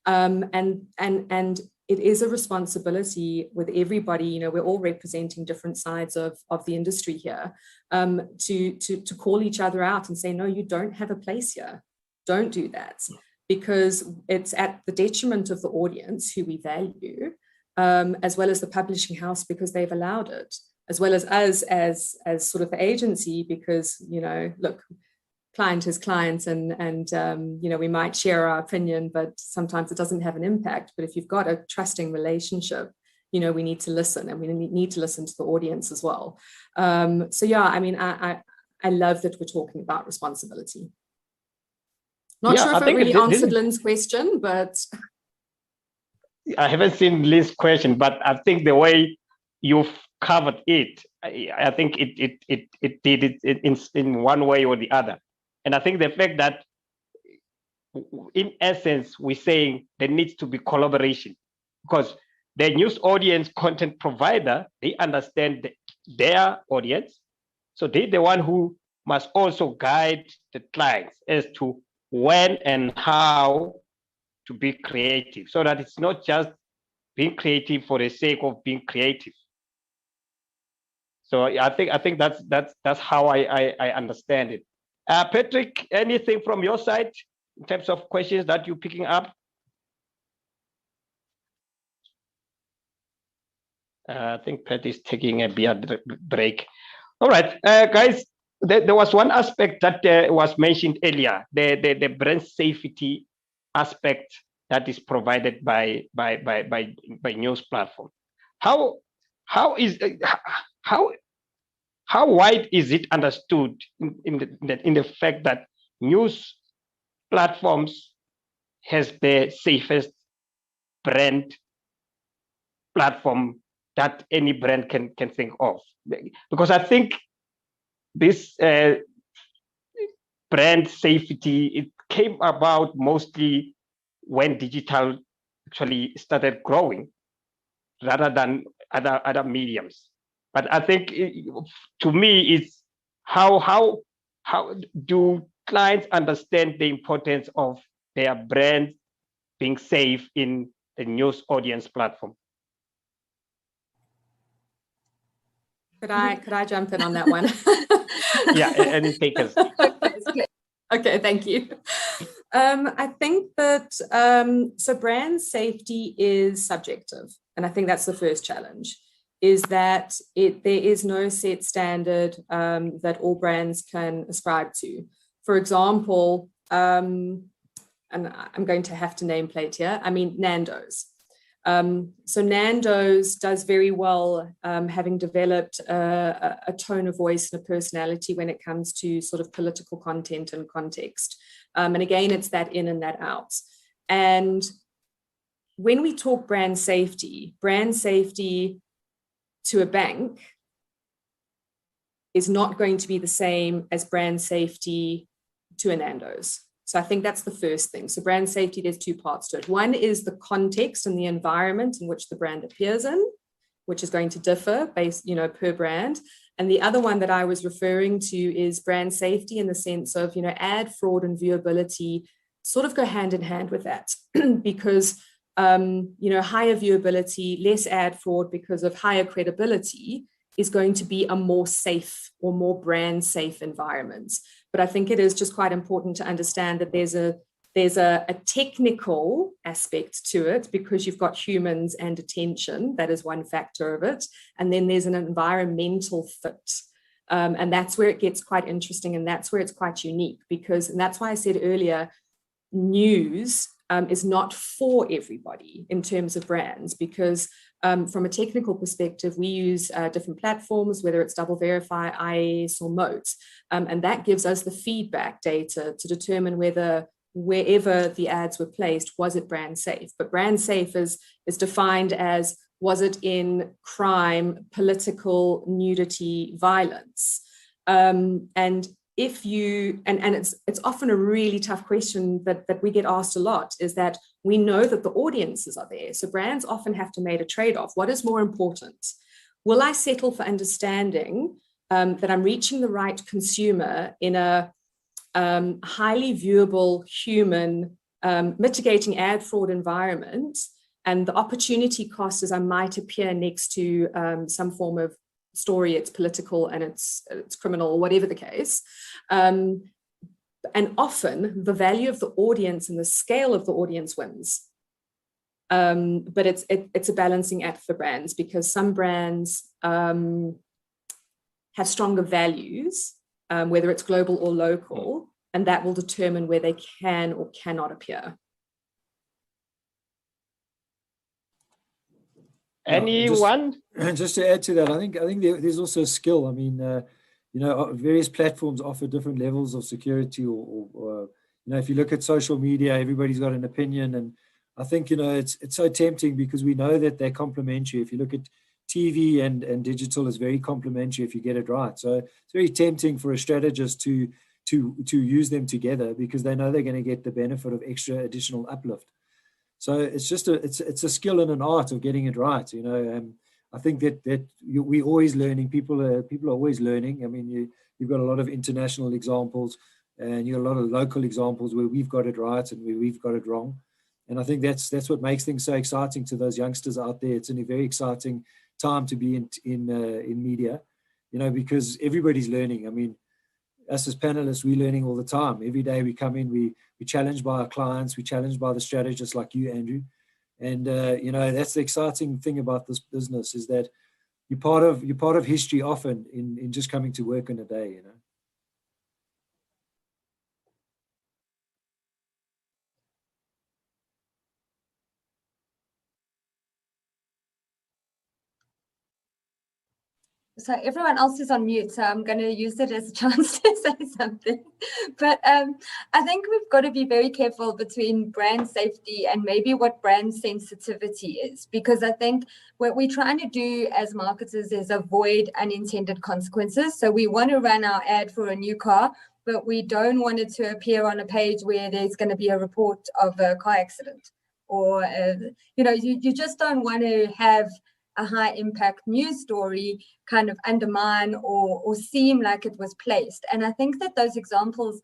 And it is a responsibility with everybody. We're all representing different sides of the industry here, to call each other out and say, no, you don't have a place here. Don't do that, because it's at the detriment of the audience who we value, as well as the publishing house, because they've allowed it, as well as us as sort of the agency, because, look, client is client, and we might share our opinion, but sometimes it doesn't have an impact. But if you've got a trusting relationship, we need to listen, and we need to listen to the audience as well. So yeah, I love that we're talking about responsibility. Not sure if I really answered Lynn's question, but I haven't seen Lynn's question, but I think the way you've covered it, I think it did it in one way or the other. And I think the fact that, in essence, we're saying there needs to be collaboration, because the news audience content provider, they understand their audience. So they're the one who must also guide the clients as to when and how to be creative, so that it's not just being creative for the sake of being creative. So I think that's how I understand it. Patrick, anything from your side in terms of questions that you're picking up? I think Pat is taking a beer break. All right, guys, there was one aspect that was mentioned earlier, the brand safety aspect that is provided by news platform. How wide is it understood in the fact that news platforms has the safest brand platform that any brand can think of? Because I think this brand safety, it came about mostly when digital actually started growing rather than other mediums. But I think, to me, it's how do clients understand the importance of their brand being safe in the news audience platform? Could I jump in on that one? Yeah, any takers? Okay, thank you. I think that, so brand safety is subjective. And I think that's the first challenge, is that there is no set standard that all brands can ascribe to. For example, and I'm going to have to nameplate here, I mean, Nando's. So Nando's does very well, having developed a tone of voice and a personality when it comes to sort of political content and context. And again, it's that in and that out. And when we talk brand safety to a bank is not going to be the same as brand safety to a Nando's. So I think that's the first thing. So brand safety, there's two parts to it. One is the context and the environment in which the brand appears in, which is going to differ based, per brand. And the other one that I was referring to is brand safety in the sense of, ad fraud and viewability sort of go hand in hand with that because, higher viewability, less ad fraud because of higher credibility is going to be a more safe or more brand safe environment. But I think it is just quite important to understand that there's a technical aspect to it because you've got humans and attention. That is one factor of it. And then there's an environmental fit. And that's where it gets quite interesting. And that's where it's quite unique and that's why I said earlier, news is not for everybody in terms of brands because from a technical perspective, we use different platforms, whether it's Double Verify, IAS, or Moat. And that gives us the feedback data to determine whether wherever the ads were placed, was it brand safe? But brand safe is defined as, was it in crime, political, nudity, violence? And if you, and it's often a really tough question that we get asked a lot, is that we know that the audiences are there. So brands often have to make a trade-off. What is more important? Will I settle for understanding that I'm reaching the right consumer in a highly viewable, human, mitigating ad fraud environment, and the opportunity cost is I might appear next to some form of story, it's political and it's criminal, or whatever the case. And often the value of the audience and the scale of the audience wins. But it's a balancing act for brands because some brands have stronger values, whether it's global or local, and that will determine where they can or cannot appear. Anyone? Just to add to that, I think there's also a skill. I mean, various platforms offer different levels of security, or if you look at social media, everybody's got an opinion, and I think it's so tempting because we know that they're complementary. If you look at TV and digital, is very complementary if you get it right. So it's very tempting for a strategist to use them together because they know they're going to get the benefit of extra additional uplift. So it's just it's a skill and an art of getting it right. I think that we're always learning. People are always learning. I mean, you've got a lot of international examples, and you've got a lot of local examples where we've got it right and where we've got it wrong. And I think that's what makes things so exciting to those youngsters out there. It's a very exciting time to be in media, because everybody's learning. I mean, us as panelists, we're learning all the time. Every day we come in, we're challenged by our clients, we're challenged by the strategists like you, Andrew. And that's the exciting thing about this business, is that you're part of history often in just coming to work in a day, So everyone else is on mute, so I'm going to use it as a chance to say something. But I think we've got to be very careful between brand safety and maybe what brand sensitivity is, because I think what we're trying to do as marketers is avoid unintended consequences. So we want to run our ad for a new car, but we don't want it to appear on a page where there's going to be a report of a car accident, or you just don't want to have a high impact news story kind of undermine or seem like it was placed. And I think that those examples,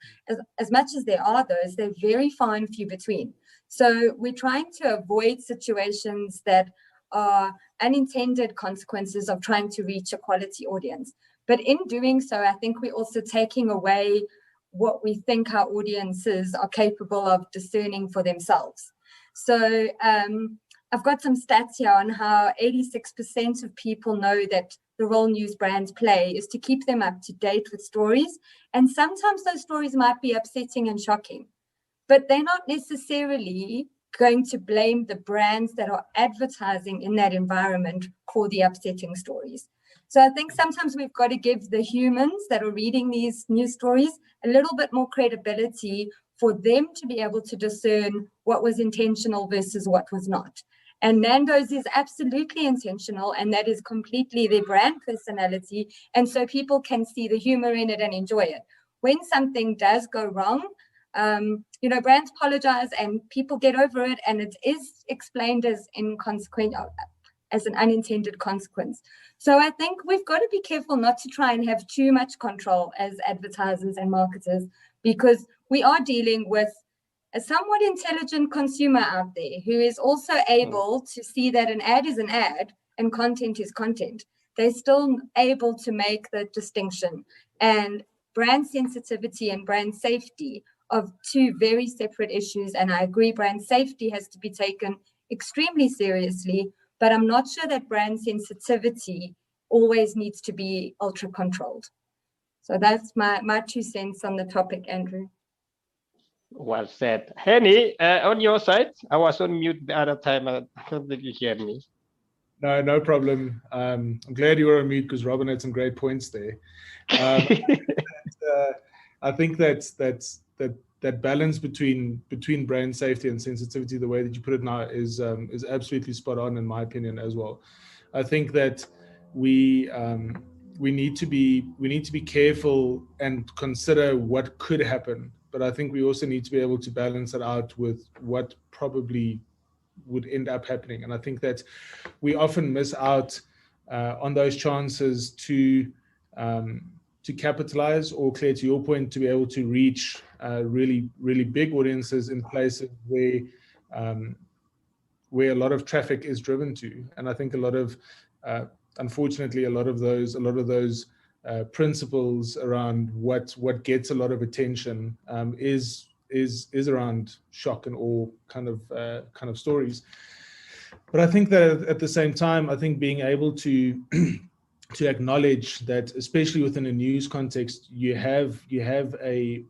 as much as there are those, they're very fine and few between. So we're trying to avoid situations that are unintended consequences of trying to reach a quality audience. But in doing so, I think we're also taking away what we think our audiences are capable of discerning for themselves. So I've got some stats here on how 86% of people know that the role news brands play is to keep them up to date with stories. And sometimes those stories might be upsetting and shocking, but they're not necessarily going to blame the brands that are advertising in that environment for the upsetting stories. So I think sometimes we've got to give the humans that are reading these news stories a little bit more credibility for them to be able to discern what was intentional versus what was not. And Nando's is absolutely intentional, and that is completely their brand personality. And so people can see the humor in it and enjoy it. When something does go wrong, brands apologize and people get over it, and it is explained as inconsequential, as an unintended consequence. So I think we've got to be careful not to try and have too much control as advertisers and marketers, because we are dealing with a somewhat intelligent consumer out there who is also able to see that an ad is an ad and content is content. They're still able to make the distinction. And brand sensitivity and brand safety are two very separate issues. And I agree, brand safety has to be taken extremely seriously, but I'm not sure that brand sensitivity always needs to be ultra controlled. So that's my 2 cents on the topic, Andrew. Well said. Henny, on your side, I was on mute the other time. I don't think you hear me. No problem. I'm glad you were on mute because Robin had some great points there. I think that balance between brand safety and sensitivity, the way that you put it now, is absolutely spot on in my opinion as well. I think that we need to be careful and consider what could happen, but I think we also need to be able to balance it out with what probably would end up happening. And I think that we often miss out on those chances to capitalize, or Claire, to your point, to be able to reach really, really big audiences in places where a lot of traffic is driven to. And I think a lot of, unfortunately, a lot of those principles around what gets a lot of attention is around shock and awe kind of stories. But I think that at the same time, I think being able to to acknowledge that, especially within a news context, you have an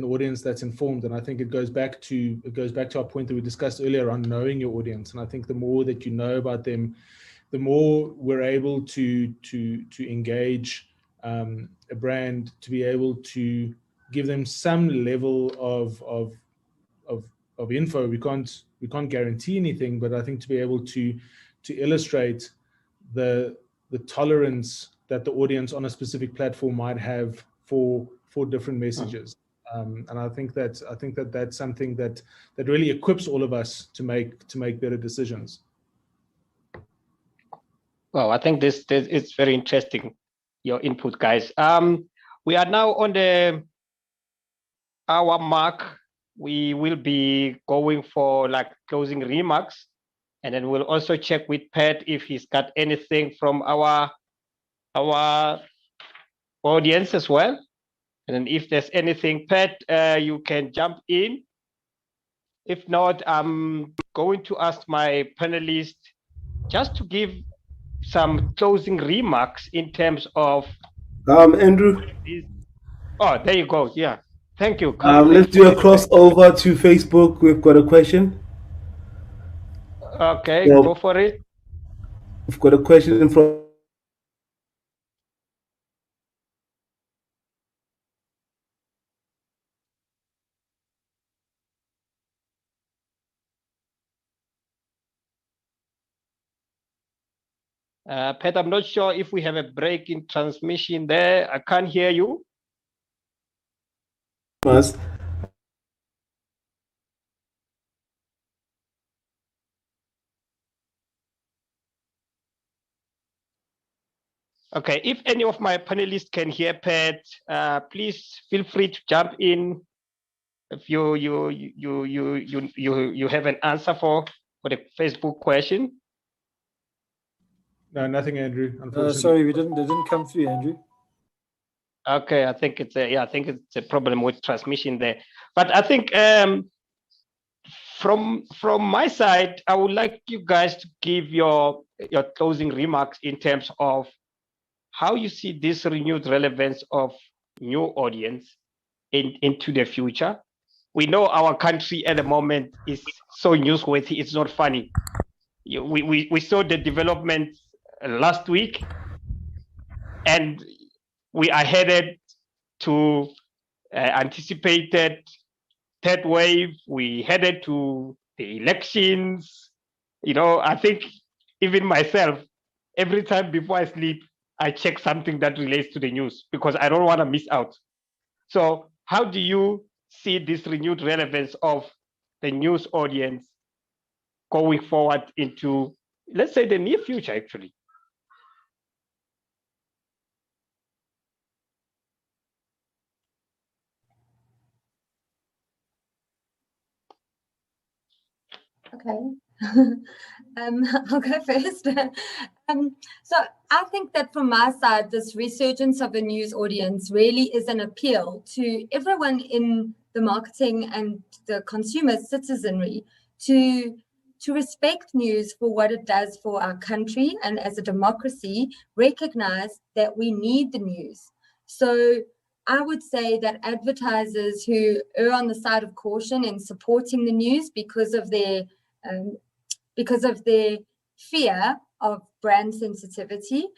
audience that's informed. And I think it goes back to our point that we discussed earlier on knowing your audience. And I think the more that you know about them, the more we're able to engage a brand, to be able to give them some level of info. We can't guarantee anything, but I think to be able to illustrate the tolerance that the audience on a specific platform might have for different messages. And I think that's something that really equips all of us to make better decisions. Well, I think this is very interesting, your input, guys. We are now on the hour mark. We will be going for closing remarks, and then we'll also check with Pat if he's got anything from our audience as well. And then if there's anything, Pat, you can jump in. If not, I'm going to ask my panelists just to give some closing remarks in terms of Andrew. Oh, there you go. Yeah, thank you. Let's do a crossover to Facebook. We've got a question. Okay, go for it. We've got a question from Pat, I'm not sure if we have a break in transmission there. I can't hear you. Okay, if any of my panelists can hear Pat, please feel free to jump in if you have an answer for the Facebook question. No, nothing, Andrew. Unfortunately. Sorry, it didn't come through, Andrew. Okay, I think it's a, yeah, I think it's a problem with transmission there. But I think from my side, I would like you guys to give your closing remarks in terms of how you see this renewed relevance of new audience into the future. We know our country at the moment is so newsworthy, it's not funny. We saw the development last week, and we are headed to anticipated third wave. We headed to the elections. I think even myself, every time before I sleep, I check something that relates to the news because I don't want to miss out. So how do you see this renewed relevance of the news audience going forward into, let's say, the near future, actually? Okay. I'll go first. So I think that from my side, this resurgence of a news audience really is an appeal to everyone in the marketing and the consumer citizenry to respect news for what it does for our country, and as a democracy, recognize that we need the news. So I would say that advertisers who err on the side of caution in supporting the news because of their fear of brand sensitivity,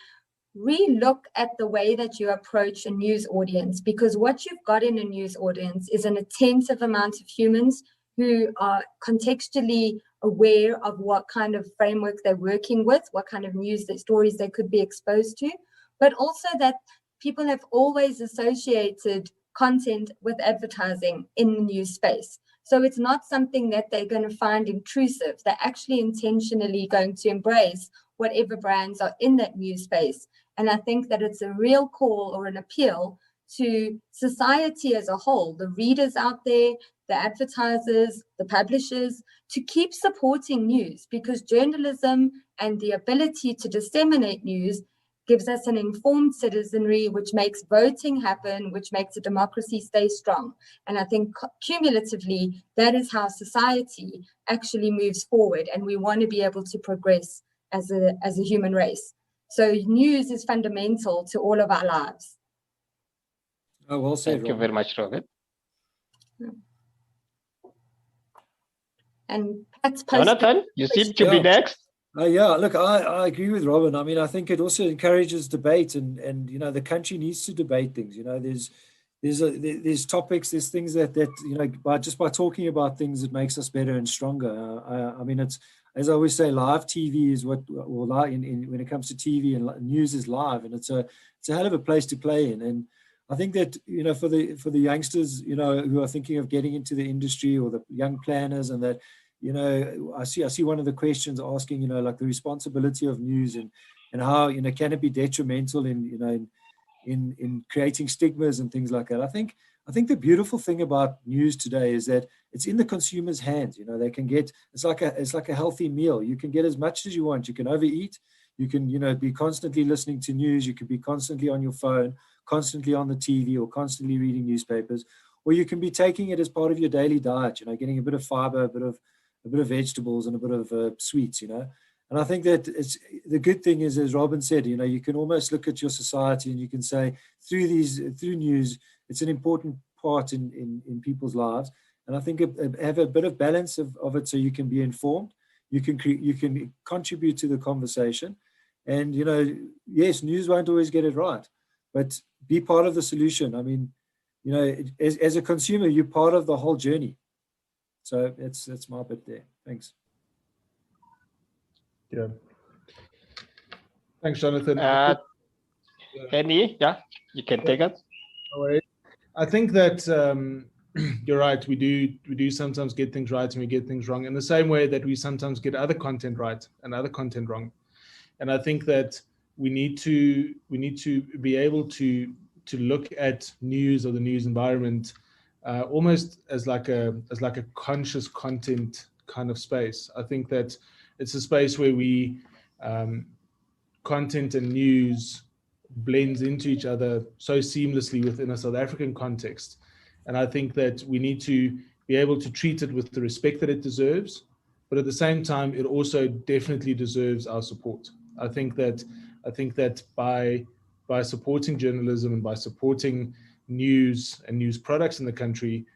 re-look at the way that you approach a news audience, because what you've got in a news audience is an attentive amount of humans who are contextually aware of what kind of framework they're working with, what kind of news, the stories they could be exposed to, but also that people have always associated content with advertising in the news space. So it's not something that they're going to find intrusive. They're actually intentionally going to embrace whatever brands are in that news space. And I think that it's a real call or an appeal to society as a whole, the readers out there, the advertisers, the publishers, to keep supporting news, because journalism and the ability to disseminate news gives us an informed citizenry, which makes voting happen, which makes a democracy stay strong. And I think cumulatively, that is how society actually moves forward. And we want to be able to progress as a human race. So news is fundamental to all of our lives. Oh, well said. Thank you very much, Robert. And Pat's Jonathan, you seem to be next. Yeah, look, I agree with Robin. I mean, I think it also encourages debate, and the country needs to debate things. There's topics, there's things that by talking about things, it makes us better and stronger. I mean, it's, as I always say, live TV is when it comes to TV and news is live, and it's a hell of a place to play in. And I think that for the youngsters who are thinking of getting into the industry, or the young planners, and that I see one of the questions asking like the responsibility of news, and how can it be detrimental in creating stigmas and things like that. I think the beautiful thing about news today is that it's in the consumer's hands. They can get, it's like a healthy meal. You can get as much as you want. You can overeat. You can be constantly listening to news. You can be constantly on your phone, constantly on the TV, or constantly reading newspapers, or you can be taking it as part of your daily diet. Getting a bit of fiber, a bit of vegetables, and a bit of sweets. And I think that it's the good thing is, as Robin said, you can almost look at your society and you can say through news, it's an important part in people's lives. And I think have a bit of balance of it, so you can be informed, you can contribute to the conversation, and yes, news won't always get it right, but be part of the solution. I mean, as a consumer, you're part of the whole journey. So that's my bit there. Thanks. Yeah. Thanks, Jonathan. Henny, yeah, you can take it. I think that you're right. We do sometimes get things right and we get things wrong, in the same way that we sometimes get other content right and other content wrong. And I think that we need to be able to look at news, or the news environment, almost as like a conscious content kind of space. I think that it's a space where we content and news blends into each other so seamlessly within a South African context. And I think that we need to be able to treat it with the respect that it deserves, but at the same time, it also definitely deserves our support. I think that by supporting journalism and by supporting news and news products in the country,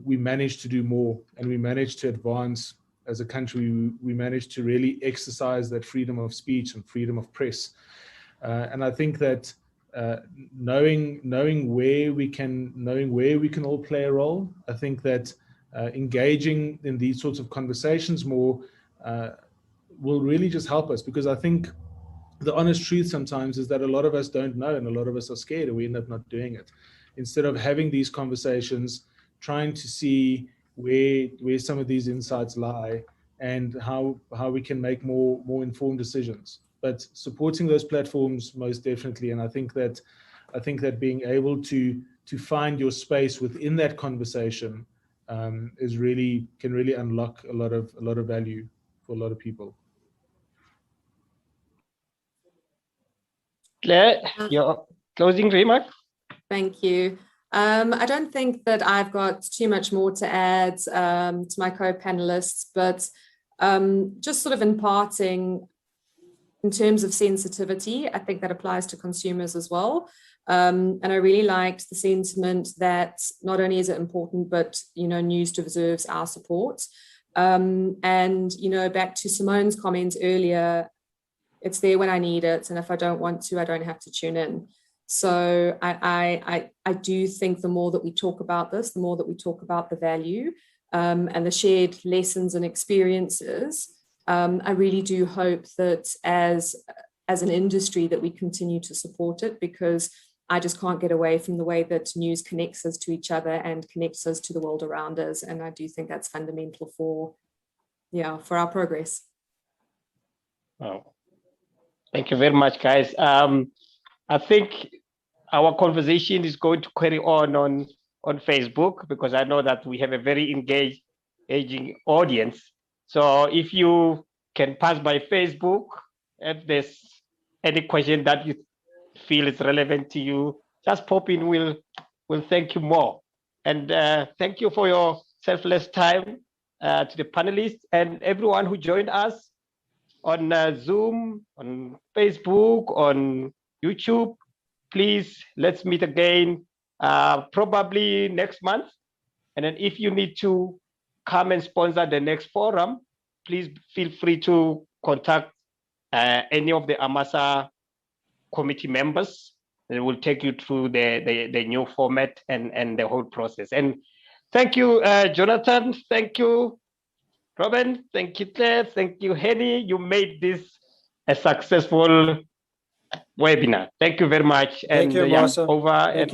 we managed to do more, and we managed to advance as a country. We managed to really exercise that freedom of speech and freedom of press. And I think that knowing where we can all play a role, I think that engaging in these sorts of conversations more will really just help us, because I think the honest truth sometimes is that a lot of us don't know, and a lot of us are scared, and we end up not doing it. Instead of having these conversations, trying to see where some of these insights lie and how we can make more informed decisions. But supporting those platforms most definitely, and I think that being able to find your space within that conversation can really unlock a lot of value for a lot of people. Claire, your closing remark? Thank you. I don't think that I've got too much more to add to my co-panelists, but just sort of imparting in terms of sensitivity, I think that applies to consumers as well. And I really liked the sentiment that not only is it important, but, news deserves our support. And, back to Simone's comments earlier, it's there when I need it. And if I don't want to, I don't have to tune in. So I do think the more that we talk about this, the more that we talk about the value and the shared lessons and experiences, I really do hope that as an industry that we continue to support it, because I just can't get away from the way that news connects us to each other and connects us to the world around us. And I do think that's fundamental for our progress. Oh, thank you very much, guys. I think our conversation is going to carry on Facebook, because I know that we have a very engaging audience. So if you can pass by Facebook, if there's any question that you feel is relevant to you, just pop in. We'll thank you more. And thank you for your selfless time to the panelists and everyone who joined us on Zoom, on Facebook, on YouTube. Please, let's meet again, probably next month. And then if you need to come and sponsor the next forum, please feel free to contact any of the Amasa committee members. They will take you through the new format and the whole process. And thank you, Jonathan. Thank you, Robin. Thank you, Claire. Thank you, Henny. You made this a successful webinar. Thank you very much. Thank you, Marsa. Over.